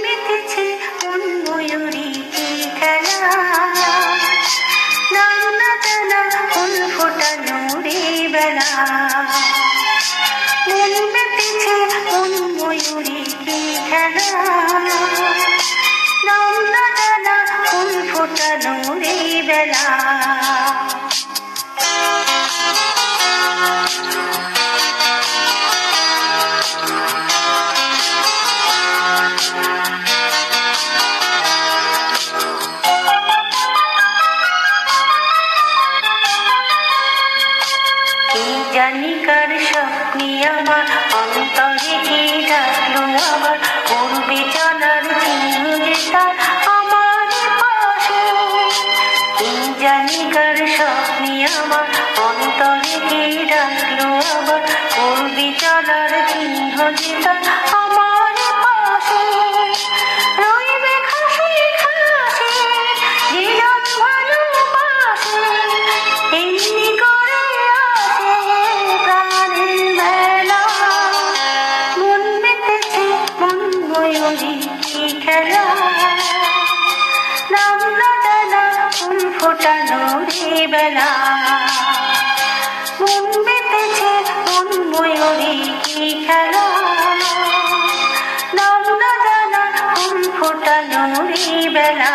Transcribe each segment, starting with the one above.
মেতেছে মন ময়ূরী কি খেলা, নানা জানা ফুল ফোটানো রে বেলা। মন মেতেছে মন ময়ূরী কি খেলা, নানা জানা ফুল ফোটানো রে বেলা। জানি কার স্বপ্নে আমার অন্তরে কে ডাকলো আবার, করবে চলার চিহ্ন যে তার আমার পাশে। জানি কার স্বপ্নে আমার অন্তরে কে ডাকলো আবার, করবে চলার চিহ্ন যে তার আমার পাশে। রইবে খাসে খাসে জীবন ভালোবাসে, এমনি করে কি খেলা, নানা জানা ফুল ফোটানো রে বেলা। মন মেতেছে মন ময়ূরী কি খেলা, নানা জানা ফুল ফোটানো রে বেলা।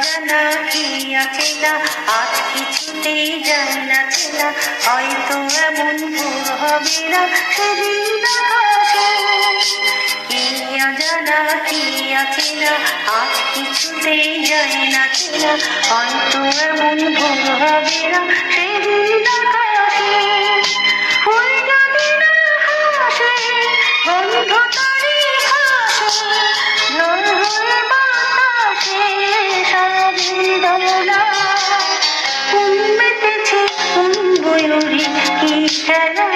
জানা কি আছে না আজ কিছুতেই যায় না চেনা, হয়তো এমন ভোর হবে না সেদিন আকাশে। কি জানা কি আছে না আজ কিছুতেই যায় না চেনা, হয়তো এমন ভোর হবে না সেদিন আকাশে। ফুল যদি না হাসে বন্ধ তারি হাসে, ঝড় হয়ে বাতাসে কি খেলা,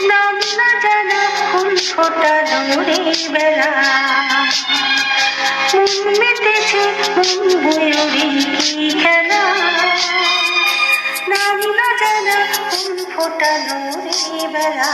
নানা জানা ফুল ফোটানো রে বেলা। মন মেতেছে মন ময়ূরী কি খেলা, নানা জানা ফুল ফোটানো রে বেলা।